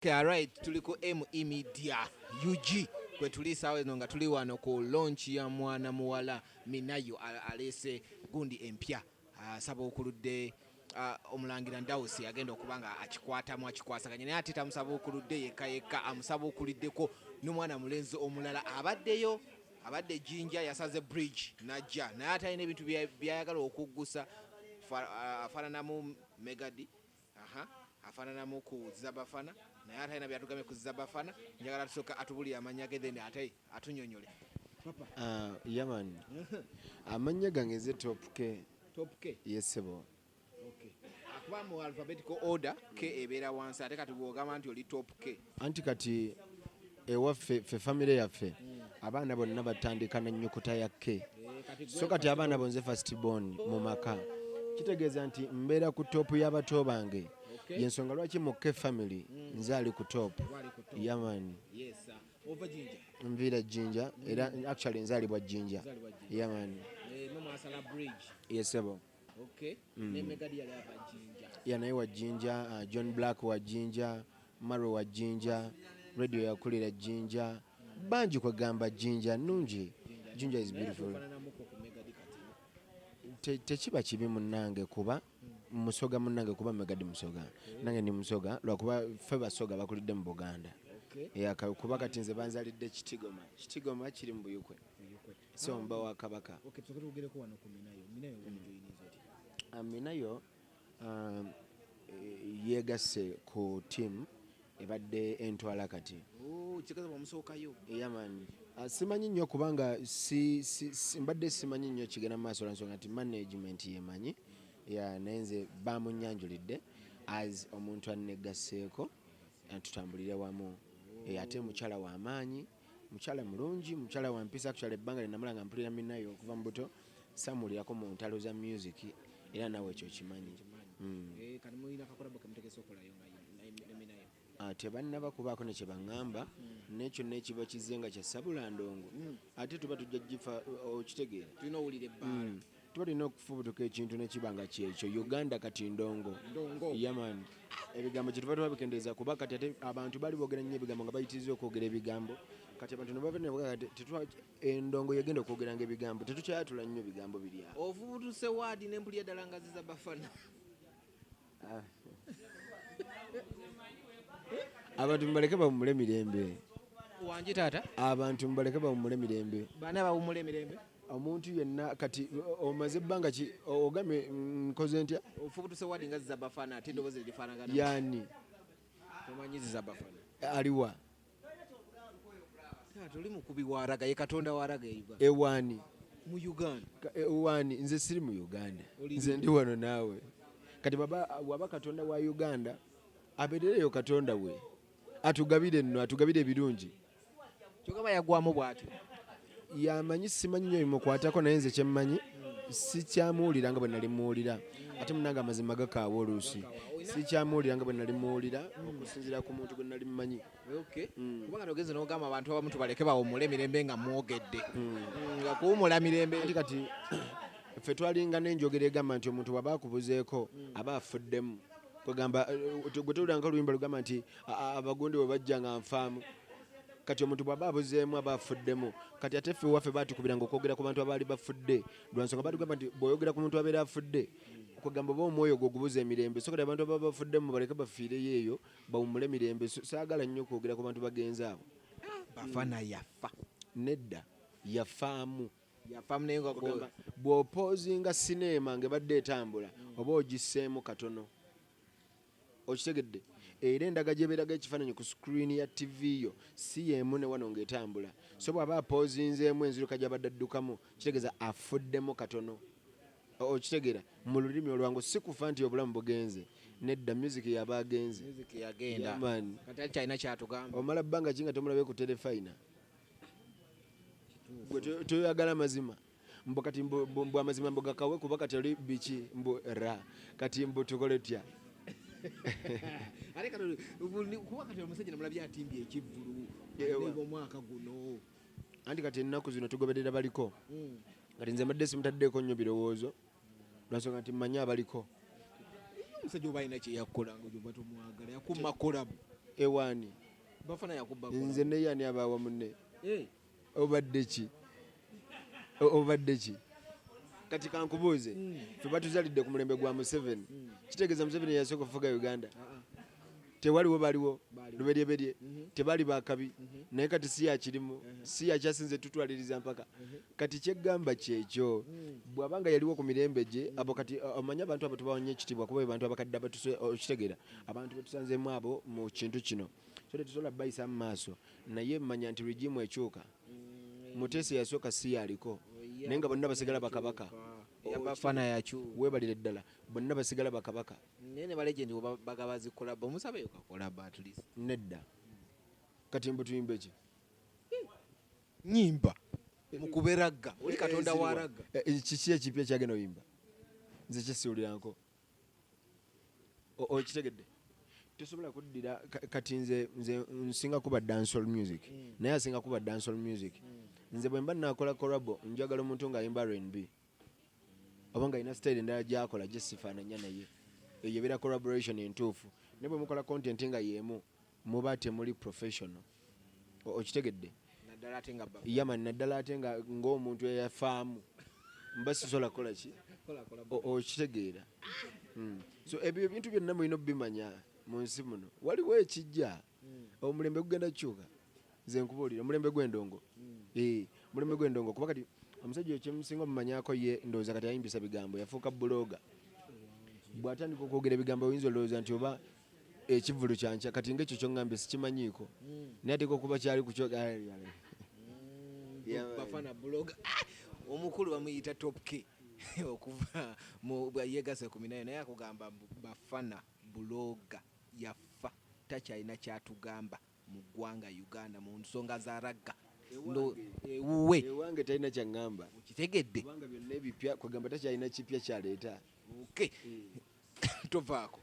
Okay, alright, tuliko ME Media UG kwe tuli sawa eno nga tuli wano ku launch ya mwana muwala Minayo alese gundi empya saba okuludde omulangira Ndawusi agenda okubanga akikwatamu akikwasaganya naye ate tamusaba okuludde yekka amusaba okuliddeko n'omwana mulenzi omulala abadde Jinja yasaze bridge najja naye ate alina ebintu byayagala okuggusa afaananamu Megadi afaananamu ku Ziza Bafana naye ate alina byatugamye ku Ziza Bafana njagala tusooka atubulire amanya ge then ate atunyonyole papa yaman amanya gange nze top K yesebo okay akuba mu alphabetical order K ebeera wansi ate kati bw'ogamba nti oli top K anti kati ewaffe fe family yaffe abaana bonna batandika na nnyukuta ya K so kati abaana bonze first born mu maka kitegeeza nti mbeera ku top y'abato bange yensonga lwaki mu K family nze ali ku top yaman over Jinja nviira Jinja era actually nzaalibwa Jinja yaman mama asala bridge yesebo okay ne Megadi yali aba Jinja naye wa Jinja John Black wa Jinja Maro wa Jinja radio yakulira Jinja banji kwegamba Jinja nungi Jinja is beautiful tekiba kibi munnange kuba musoga munnange kuba Megadi musoga nange ni musoga lwakuba ffe basoga bakulidde mu Buganda kuba kati nze banzalidde Kitigoma kiri mu Buyukwe so mba wa Kabaka Minayo yegasse ku team ebadde entwala kati yaman simanyi nnyo kubanga mbadde simanyi nnyo kigenda mu maaso lwansonga nti management yemanyi naye nze bamunyanjulidde as omuntu annegasseeko tutambulire wamu ate mukyala w'amaanyi mukyala mulungi mukyala wa mpisa actually ebbanga linamala nga mpulira Minayo okuva mu buto samuulirako mu ntalo za music era nawe ekyo kimanyi tebannaba kubaako ne kye baŋŋamba n'ekyo n'ekiba kizenga kya Sabulandongo ate tuba tujja gifa okitegeera tulina owulira ebbaala tuba tulina okufubutuka ekintu nekibanga kyekyo Uganda kati ndongo yaman ebigambo kye tuba tubabikendeeza kuba kati ate abantu bali boogera nnyo ebigambo nga bayitiriza okwogera ebigambo kati abantu ne bava endongo yegenda okwogeranga ebigambo tetukyayatula nnyo bigambo biri awo ovubutuse waadi n'empulira ddala nga Ziza Bafana abantu mubaleke bawummule mirembe wangi taata abantu mubaleke bawummule mirembe baana bawummule emirembe omuntu yenna kati omaze ebbanga ki ogame nkoze ntya ofubutuse waadi nga Ziza Bafana ate eddoboozi lifaanagana yani tomanyi Ziza Bafana aliwa taata oli mukubi waraga ye katonda waraga ewani mu Uganda ewani nze siri mu Uganda nze ndi wano naawe kati waba katonda wa Uganda abeerereyo katonda we atugabire nno atugabire ebirungi kyogaba yagwamu bw'atyo yamanyi simanyi nnyo bimukwatako naye nze kyemmanyi sikyamuwulira nga bwe nali muwulira ate munange amazima gakaawa oluusi sikyamuwulira nga bwe nali muwulira okusinziira ku muntu gwe nali mmanyi kubanga togenze n'ogamba abantu abamu tubaleke bawummule emirembe nga mwogedde nga kuwummula mirembe anti kati ffe twalinga n'enjogera egamba nti omuntu bw'aba akubuzeeko aba afuddemu kwegamba gwe towulira nga oluyimba lugamba nti abagundi bwe bajja nga nfaamu kati omuntu bw'aba abuzeemu aba afuddemu kati ate ffe waffe batukubiranga okwogera ku bantu abaali bafudde lwansonga batugamba nti bw'oyogera ku muntu abeera afudde kwegamba oba omwoyo gwe ogubuza emirembe so kati abantu ababa bafuddemu baleke bafiireyo eyo bawummule emirembe saagala nnyo okwogera ku bantu bagenzi abo Bafana yafa nedda yafaamu naye nga bw'opoozinga sineema ng'ebadde etambula oba ogisseemu katono okitegedde era endaga gyebeeraga ekifaananyi ku screen ya TV yo si yeemu ne wano ng'etambula so bw'aba apoozinzeemu enziruka gy'abadde addukamu kitegeeza afuddemu katono okitegeera mu lulimi olwangu si kufa nti obulamu bugenze nedda music yaba agenze omala bbanga kinga tomulabe ku telefayina gwe toyagala mazima mbu kati mbu amazima mbu gakawe kuba kati oli biki mbu ra kati mbu tukole tutya kuba kati omusajja namulabye atimbye ekivvulu omwaka guno anti kati ennaku zino tugoberera baliko kati nze mbadde simutaddeeko nnyo birowoozo lwansonga nti mmanyi abaliko omusajja oba alina kye yakkola nga gyoba tomwagala yakuma kolabu ewaani Bafana yakubba nze neyani abaawa munne eh obadde ki kati kankubuuze ffe batuzalidde ku mulembe gwa Museveni kitegeeza Museveni yasooka okufuga Uganda tewaliwo baliwo luberyeberye tebali bakabi naye kati si yakirimu si yakyasinze tutwaliriza mpaka kati kyeggamba kyekyo bw'abanga yaliwo ku mirembe gye abo kati omanye abantu abo tubawanye ekitiibwa kuba abantu abakadde okitegeera abantu betusanzeemu abo mu kintu kino so tetusobola bayisa mu maaso naye mmanya nti regimu ekyuka Mutesi yasooka si yaliko naye nga bonna basigala bakabaka Bafana yakyuka weebalire ddala bonna basigala bakabaka nene balegendi bagabazi kolaba omusabe yokakolaba at least nedda kati mbu tuyimbe ki nyimba mukube ragga oli katonda wa ragga kiki ekipya kyagenda oyimba nze kyesiwuliranko okitegedde tosobola kuddira kati nze nsinga kuba dancehall music naye asinga kuba dancehall music nze bwe mba nakola korabo njagala omuntu ng'ayimba R&B oba ng'alina style endala gy'akola gye sifaananya naye eyo ebeera collaboration entuufu ne bwe mukola content nga y'emu muba temuli professional okitegedde yamani naddala ate nga ng'omuntu eyafaamu mba sisobola kukola ki okitegeera so ebyo ebintu byonna mulina obimanya mu nsi muno waliwo ekijja omulembe gugenda kukyuka nze nkubuulira omulembe gw'endongo mulembe gw'endongo kuba kati omusajja ekyemusinga omumanyako ye ndowooza kati ayimbisa bigambo yafuuka buloga bw'atandika okwogera ebigambo oyinza olowooza nti oba ekivulu kyanca kati ng'ekyo kyongambye sikimanyiiko naye ateeka okuba kyali ku Bafana buloga omukulu bamuyita top k okuva yegase ku minayo naye akugamba Bafana buloga Yaffa takyalina kyatugamba mu ggwanga Uganda mu nsonga za ragga ewange talina kyaŋŋamba kitegedde kubanga byonna ebipya kwegamba takyalina kipya kyaleeta okay tovaako